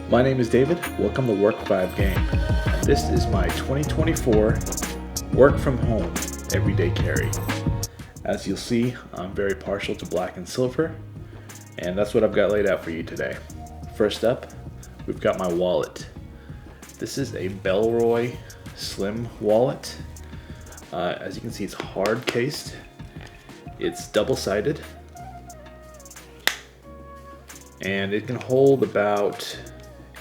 My name is David, welcome to Work 5 Game, and this is my 2024 Work From Home Everyday Carry. As you'll see, I'm very partial to black and silver, and that's what I've got laid out for you today. First up, we've got my wallet. This is a Bellroy Slim wallet. As you can see, it's hard cased, it's double-sided, and it can hold about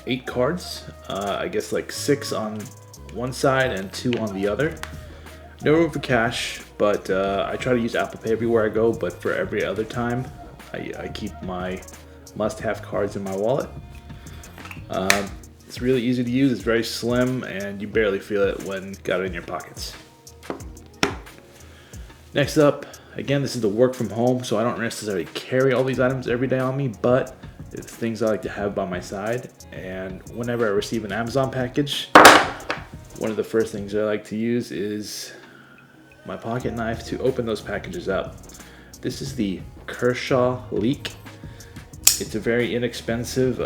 8 cards, I guess like 6 on one side and 2 on the other. No room for cash, but I try to use Apple Pay everywhere I go, but for every other time, I keep my must-have cards in my wallet. It's really easy to use, it's very slim, and you barely feel it when got it in your pockets. Next up, again, this is the work from home, so I don't necessarily carry all these items every day on me, but it's things I like to have by my side. And whenever I receive an Amazon package, one of the first things I like to use is my pocket knife to open those packages up. This is the Kershaw Leek. It's a very inexpensive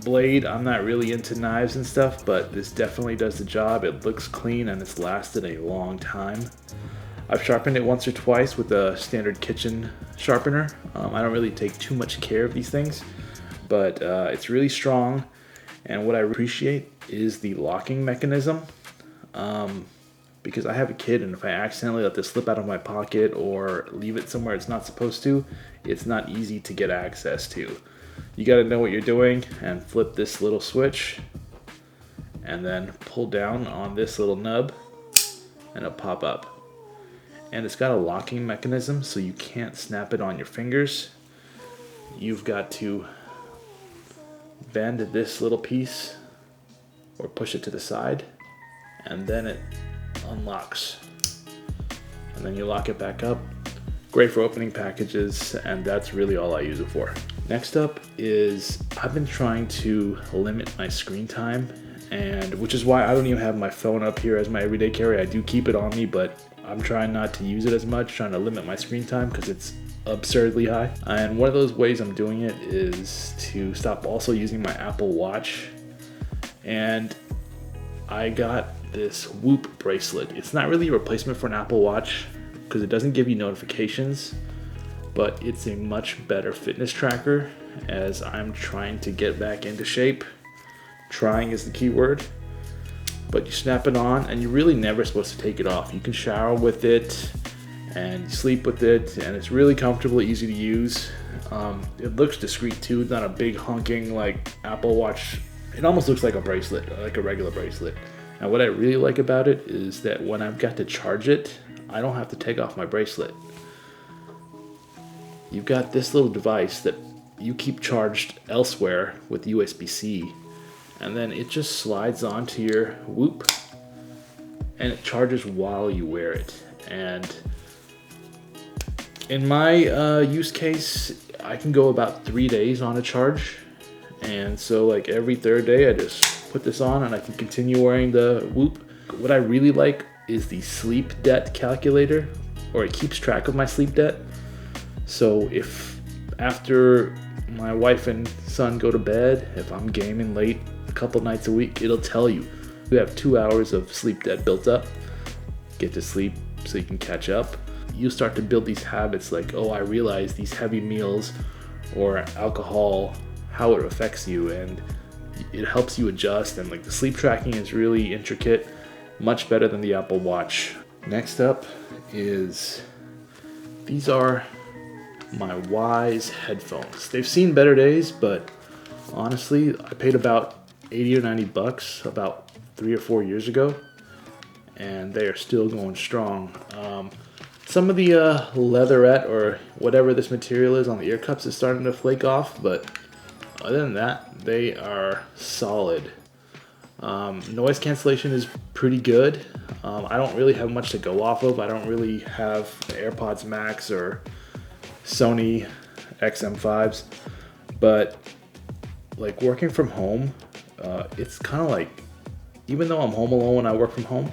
blade. I'm not really into knives and stuff, but this definitely does the job. It looks clean and it's lasted a long time. I've sharpened it once or twice with a standard kitchen sharpener. I don't really take too much care of these things, but it's really strong. And what I appreciate is the locking mechanism, because I have a kid, and if I accidentally let this slip out of my pocket or leave it somewhere it's not supposed to, it's not easy to get access to. You got to know what you're doing and flip this little switch and then pull down on this little nub and it'll pop up. And it's got a locking mechanism, so you can't snap it on your fingers. You've got to bend this little piece or push it to the side, and then it unlocks. And then you lock it back up. Great for opening packages, and that's really all I use it for. Next up is, I've been trying to limit my screen time, and which is why I don't even have my phone up here as my everyday carry. I do keep it on me, but I'm trying not to use it as much, trying to limit my screen time because it's absurdly high. And one of those ways I'm doing it is to stop also using my Apple Watch. And I got this Whoop bracelet. It's not really a replacement for an Apple Watch because it doesn't give you notifications, but it's a much better fitness tracker as I'm trying to get back into shape. Trying is the key word. But you snap it on, and you're really never supposed to take it off. You can shower with it, and you sleep with it, and it's really comfortable, easy to use. It looks discreet too. It's not a big honking like Apple Watch. It almost looks like a bracelet, like a regular bracelet. And what I really like about it is that when I've got to charge it, I don't have to take off my bracelet. You've got this little device that you keep charged elsewhere with USB-C. And then it just slides onto your Whoop and it charges while you wear it. And in my use case, I can go about 3 days on a charge. And so like every third day I just put this on and I can continue wearing the Whoop. What I really like is the sleep debt calculator, or it keeps track of my sleep debt. So if after my wife and son go to bed, if I'm gaming late a couple nights a week, it'll tell you have 2 hours of sleep debt built up. Get to sleep so you can catch up. You start to build these habits like, oh, I realize these heavy meals or alcohol, how it affects you, and it helps you adjust. And like the sleep tracking is really intricate, much better than the Apple Watch. Next up is, these are my Wise headphones. They've seen better days, but honestly, I paid about 80 or 90 bucks about 3 or 4 years ago, and they are still going strong. Some of the leatherette or whatever this material is on the ear cups is starting to flake off, but other than that, they are solid. Noise cancellation is pretty good. I don't really have much to go off of. I don't really have AirPods Max or Sony XM5s, but like working from home, it's kind of like, even though I'm home alone when I work from home,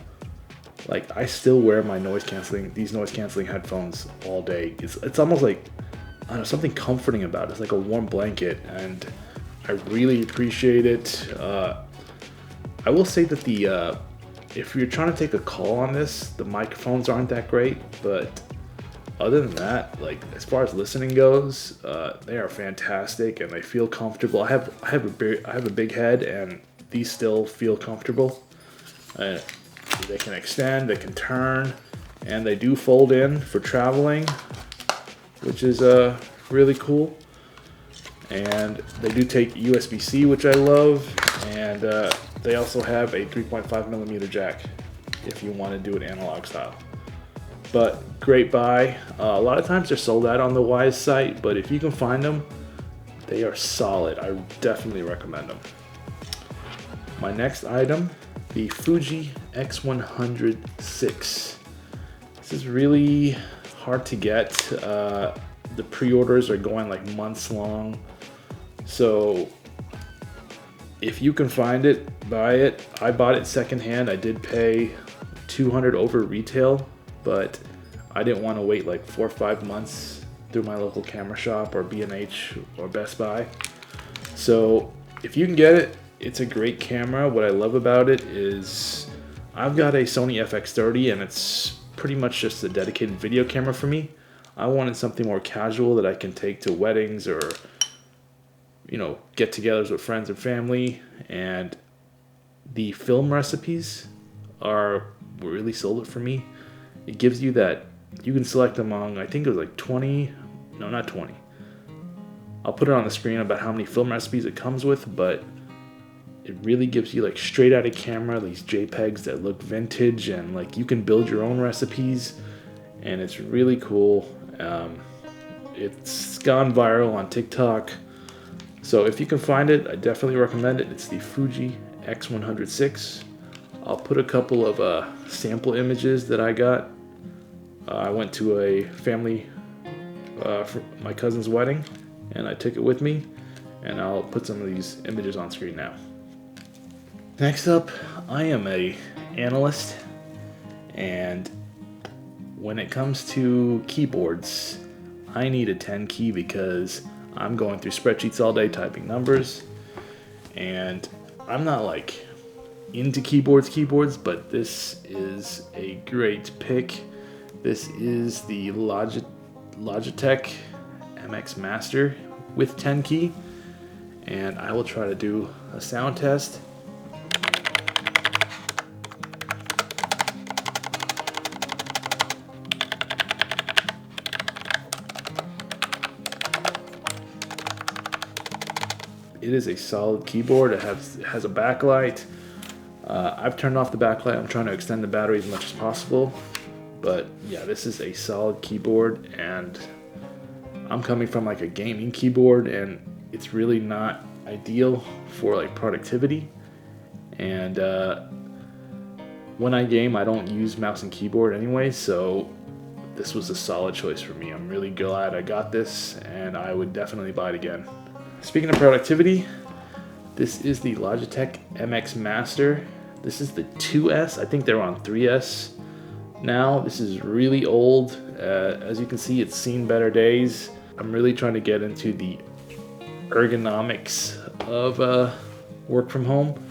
like I still wear my noise canceling headphones all day. It's almost like, I don't know, something comforting about it. It's like a warm blanket, and I really appreciate it. I will say that if you're trying to take a call on this, the microphones aren't that great, but other than that, like as far as listening goes, they are fantastic and they feel comfortable. I have a big head, and these still feel comfortable. They can extend, they can turn, and they do fold in for traveling, which is really cool. And they do take USB-C, which I love, and they also have a 3.5mm jack if you want to do it analog style. But great buy. A lot of times they're sold out on the Wyze site, but if you can find them, they are solid. I definitely recommend them. My next item, the Fuji X100VI. This is really hard to get. The pre-orders are going like months long. So if you can find it, buy it. I bought it secondhand. I did pay $200 over retail, but I didn't want to wait like 4 or 5 months through my local camera shop or B&H or Best Buy. So if you can get it, it's a great camera. What I love about it is I've got a Sony FX30 and it's pretty much just a dedicated video camera for me. I wanted something more casual that I can take to weddings or, you know, get-togethers with friends and family. And the film recipes are what really sold it for me. It gives you that, you can select among, I think it was like 20, no, not 20. I'll put it on the screen about how many film recipes it comes with, but it really gives you like straight out of camera, these JPEGs that look vintage, and like you can build your own recipes, and it's really cool. It's gone viral on TikTok. So if you can find it, I definitely recommend it. It's the Fuji X100VI. I'll put a couple of sample images that I got. I went to a family for my cousin's wedding, and I took it with me, and I'll put some of these images on screen now. Next up, I am a analyst, and when it comes to keyboards, I need a 10 key because I'm going through spreadsheets all day typing numbers, and I'm not like into keyboards, but this is a great pick. This is the Logitech MX Master with 10 key, and I will try to do a sound test. It is a solid keyboard. It has a backlight. I've turned off the backlight. I'm trying to extend the battery as much as possible. But yeah, this is a solid keyboard, and I'm coming from like a gaming keyboard, and it's really not ideal for like productivity. And when I game, I don't use mouse and keyboard anyway, so this was a solid choice for me. I'm really glad I got this, and I would definitely buy it again. Speaking of productivity, this is the Logitech MX Master. This is the 2S. I think they're on 3S now. This is really old. As you can see, it's seen better days. I'm really trying to get into the ergonomics of work from home.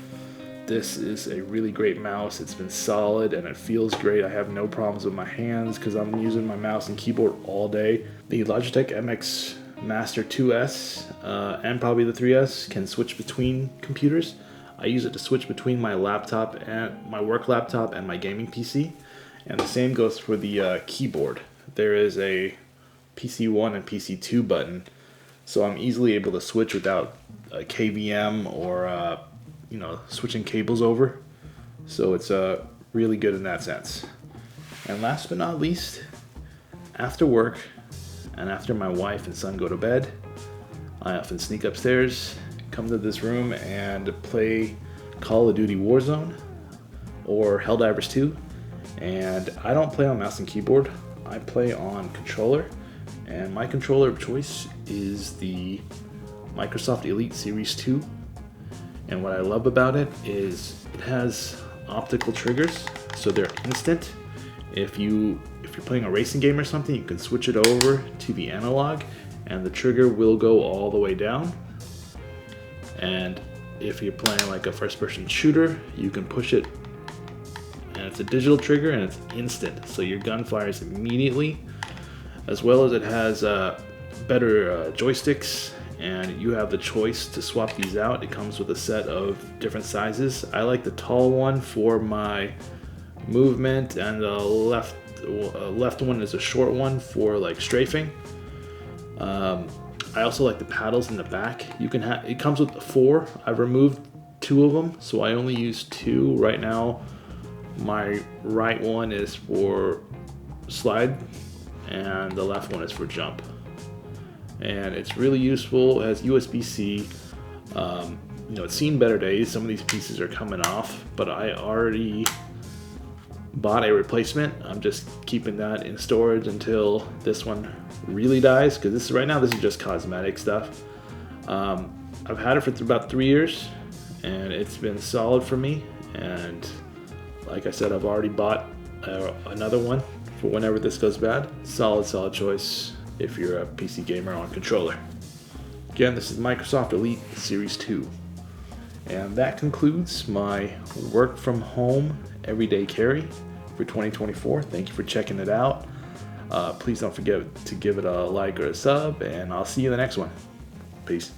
This is a really great mouse. It's been solid and it feels great. I have no problems with my hands because I'm using my mouse and keyboard all day. The Logitech MX Master 2S and probably the 3S can switch between computers. I use it to switch between my laptop and my work laptop and my gaming PC. And the same goes for the keyboard. There is a PC1 and PC2 button, so I'm easily able to switch without a KVM or switching cables over. So it's really good in that sense. And last but not least, after work and after my wife and son go to bed, I often sneak upstairs, come to this room, and play Call of Duty Warzone or Helldivers 2. And I don't play on mouse and keyboard. I play on controller, and my controller of choice is the Microsoft Elite Series 2. And what I love about it is it has optical triggers, so they're instant. If you're playing a racing game or something, you can switch it over to the analog, and the trigger will go all the way down. And if you're playing like a first-person shooter, you can push it, and it's a digital trigger and it's instant, so your gun fires immediately. As well as it has better joysticks, and you have the choice to swap these out. It comes with a set of different sizes. I like the tall one for my movement, and the left one is a short one for like strafing. I also like the paddles in the back. It comes with 4. I've removed 2 of them, so I only use 2 right now. My right one is for slide, and the left one is for jump. And it's really useful. It has USB-C. It's seen better days. Some of these pieces are coming off, but I already bought a replacement. I'm just keeping that in storage until this one really dies, because right now this is just cosmetic stuff. I've had it for about 3 years, and it's been solid for me. And like I said, I've already bought another one for whenever this goes bad. Solid choice if you're a PC gamer on controller. Again, this is Microsoft Elite Series 2. And that concludes my work from home everyday carry for 2024. Thank you for checking it out. Please don't forget to give it a like or a sub, and I'll see you in the next one. Peace.